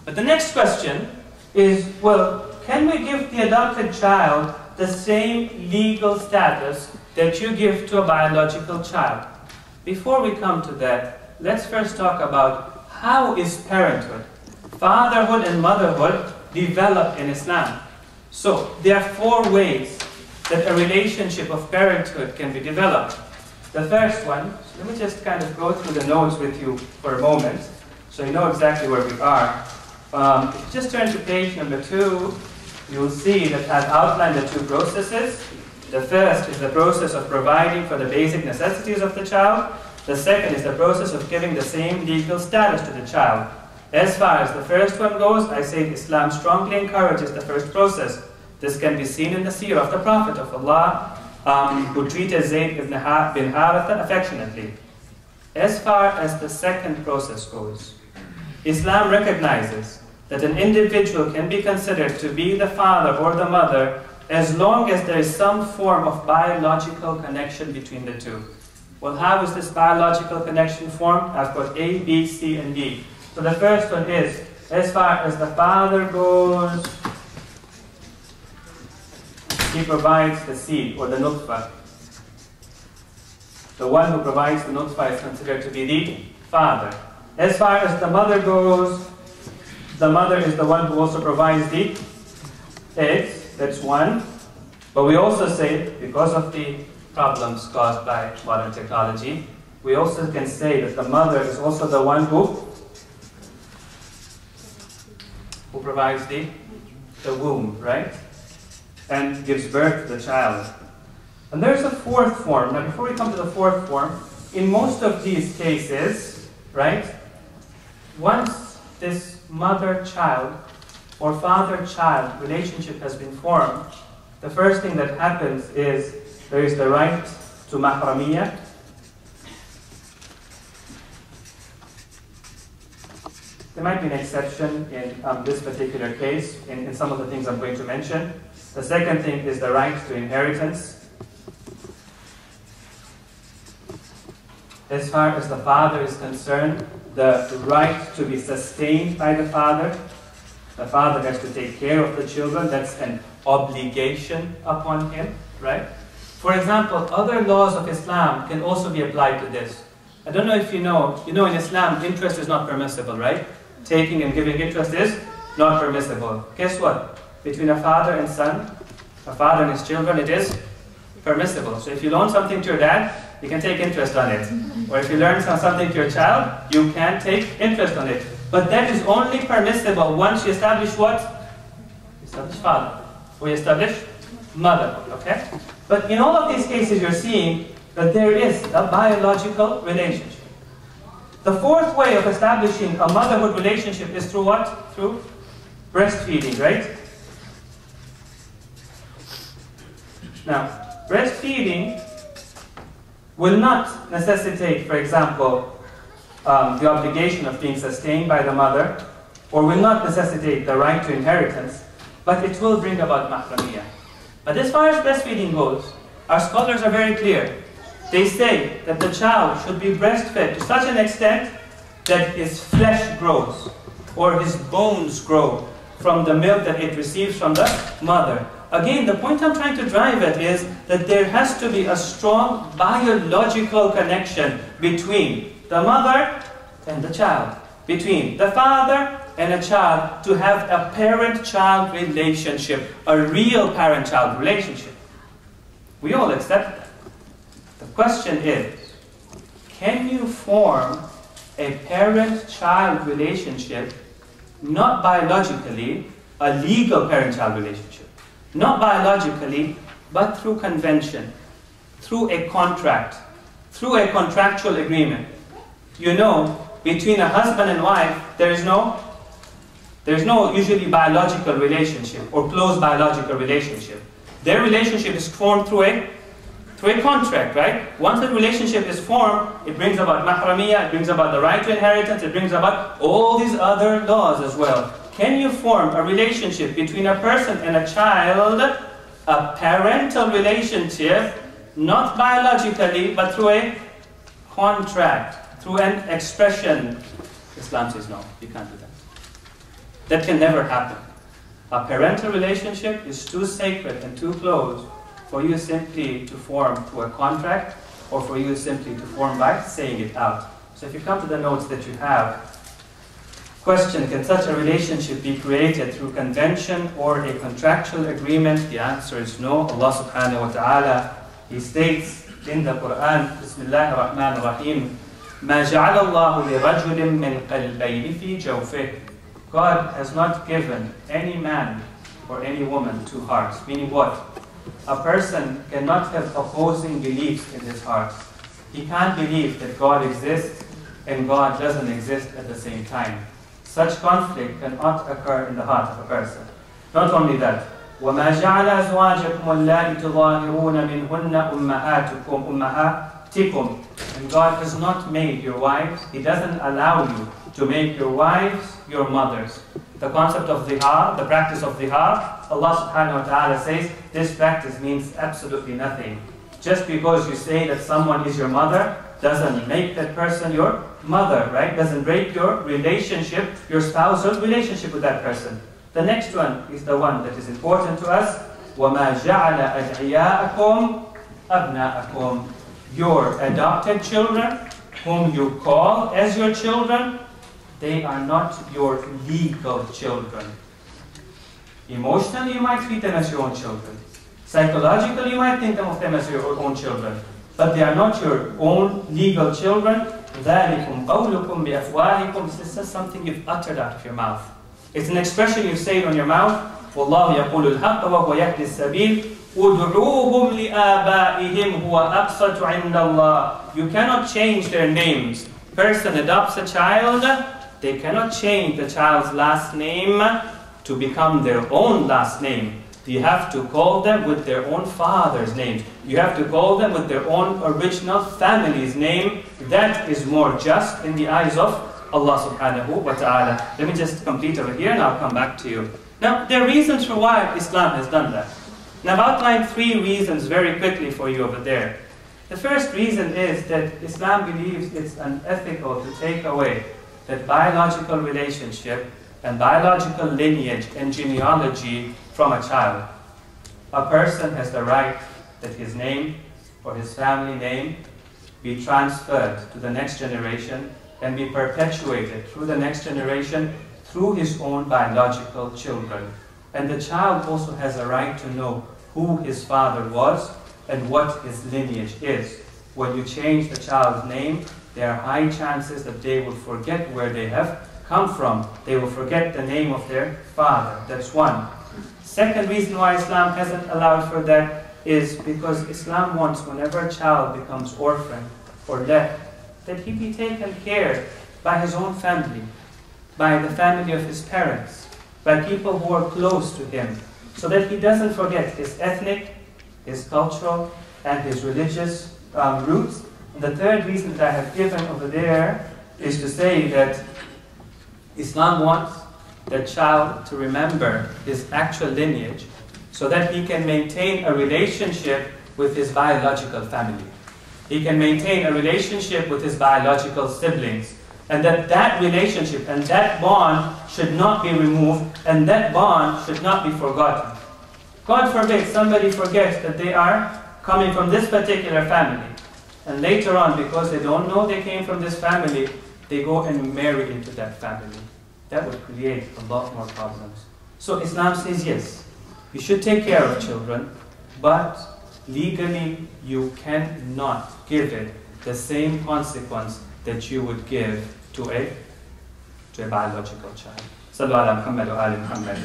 But the next question is, well, can we give the adopted child the same legal status that you give to a biological child? Before we come to that, let's first talk about how is parenthood, fatherhood and motherhood developed in Islam. So there are 4 ways that a relationship of parenthood can be developed. The first one, so let me just kind of go through the notes with you for a moment, so you know exactly where we are. If you just turn to page number 2, you'll see that I've outlined the 2 processes. The first is the process of providing for the basic necessities of the child. The second is the process of giving the same legal status to the child. As far as the first one goes, I say Islam strongly encourages the first process. This can be seen in the seerah of the Prophet of Allah, who treated Zayd bin Haritha affectionately. As far as the second process goes, Islam recognizes that an individual can be considered to be the father or the mother as long as there is some form of biological connection between the two. Well, how is this biological connection formed? I've got A, B, C, and D. So the first one is, as far as the father goes, he provides the seed or the nutfah. The one who provides the nutfah is considered to be the father. As far as the mother goes, the mother is the one who also provides the eggs. That's one. But we also say, because of the problems caused by modern technology, we also can say that the mother is also the one who provides the womb, right? And gives birth to the child. And there's a 4th form. Now, before we come to the 4th form, in most of these cases, right, once this mother-child or father-child relationship has been formed, the first thing that happens is there is the right to mahramiyah. There might be an exception in this particular case, in some of the things I'm going to mention. The second thing is the right to inheritance. As far as the father is concerned, the right to be sustained by the father. The father has to take care of the children. That's an obligation upon him, right? For example, other laws of Islam can also be applied to this. I don't know if you know in Islam, interest is not permissible, right? Taking and giving interest is not permissible. Guess what? Between a father and son, a father and his children, it is permissible. So if you loan something to your dad, you can take interest on it. Or if you learn something to your child, you can take interest on it. But that is only permissible once you establish what? You establish father. Or you establish mother, okay? But in all of these cases, you're seeing that there is a biological relationship. The 4th way of establishing a motherhood relationship is through what? Through breastfeeding, right? Now, breastfeeding will not necessitate, for example, the obligation of being sustained by the mother, or will not necessitate the right to inheritance, but it will bring about mahramiyah. But as far as breastfeeding goes, our scholars are very clear. They say that the child should be breastfed to such an extent that his flesh grows, or his bones grow from the milk that it receives from the mother. Again, the point I'm trying to drive at is that there has to be a strong biological connection between the mother and the child, between the father and a child, to have a parent-child relationship, a real parent-child relationship. We all accept that. The question is, can you form a parent-child relationship, not biologically, a legal parent-child relationship? Not biologically, but through convention, through a contract, through a contractual agreement. You know, between a husband and wife, there is no usually biological relationship or close biological relationship. Their relationship is formed through a contract, right? Once the relationship is formed, it brings about mahramiyah, it brings about the right to inheritance, it brings about all these other laws as well. Can you form a relationship between a person and a child, a parental relationship, not biologically, but through a contract, through an expression? Islam says no, you can't do that. That can never happen. A parental relationship is too sacred and too close for you simply to form to a contract, or for you simply to form by saying it out. So if you come to the notes that you have, question, can such a relationship be created through convention or a contractual agreement? The answer is no. Allah subhanahu wa ta'ala, He states in the Quran, Bismillah ar-Rahman ar-Rahim, مَا جَعَلَ اللَّهُ لِرَجُلٍ مِّنْ قَلْبَيْنِ فِي جَوْفِهِ. God has not given any man or any woman two hearts. Meaning what? A person cannot have opposing beliefs in his heart. He can't believe that God exists and God doesn't exist at the same time. Such conflict cannot occur in the heart of a person. Not only that, وَمَا جَعَلَ أَزْوَاجَكُمُ اللَّاتِي تُظَاهِرُونَ مِنْهُنَّ أُمَّهَاتِكُمْ. And God has not made your wives, He doesn't allow you to make your wives your mothers. The concept of dhihar, the practice of dhihar, Allah subhanahu wa ta'ala says this practice means absolutely nothing. Just because you say that someone is your mother doesn't make that person your mother, right? Doesn't break your relationship, your spousal relationship with that person. The next one is the one that is important to us. وَمَا جَعَلَ أَدْعِيَاءَكُمْ أَبْنَاءَكُمْ. Your adopted children, whom you call as your children, they are not your legal children. Emotionally, you might treat them as your own children. Psychologically, you might think of them as your own children. But they are not your own legal children. ذَلِكُمْ قَوْلُكُمْ بِأَفْوَاهِكُمْ. This is something you've uttered out of your mouth. It's an expression you say on your mouth. وَاللَّهُ يَقُولُ الْحَقَّ وَهُوَ يَهْدِي السَّبِيلِ أُدْعُوهُمْ لِآبَائِهِمْ هُوَ أَقْسَطُ عِنْدَ اللَّهِ. You cannot change their names. Person adopts a child, they cannot change the child's last name to become their own last name. You have to call them with their own father's name. You have to call them with their own original family's name. That is more just in the eyes of Allah subhanahu wa ta'ala. Let me just complete over here and I'll come back to you. Now, there are reasons for why Islam has done that. And I've outlined 3 reasons very quickly for you over there. The first reason is that Islam believes it's unethical to take away that biological relationship and biological lineage and genealogy from a child. A person has the right that his name or his family name be transferred to the next generation and be perpetuated through the next generation through his own biological children. And the child also has a right to know who his father was and what his lineage is. When you change the child's name, there are high chances that they will forget where they have come from. They will forget the name of their father. That's one. Second reason why Islam hasn't allowed for that is because Islam wants whenever a child becomes orphan or left, that he be taken care of by his own family, by the family of his parents, by people who are close to him, so that he doesn't forget his ethnic, his cultural, and his religious roots. And the third reason that I have given over there is to say that Islam wants the child to remember his actual lineage so that he can maintain a relationship with his biological family. He can maintain a relationship with his biological siblings. And that relationship and that bond should not be removed, and that bond should not be forgotten. God forbid somebody forgets that they are coming from this particular family. And later on, because they don't know they came from this family, they go and marry into that family. That would create a lot more problems. So Islam says yes, you should take care of children, but legally you cannot give it the same consequence that you would give to a biological child. Sallu ala Muhammad wa ali Muhammad.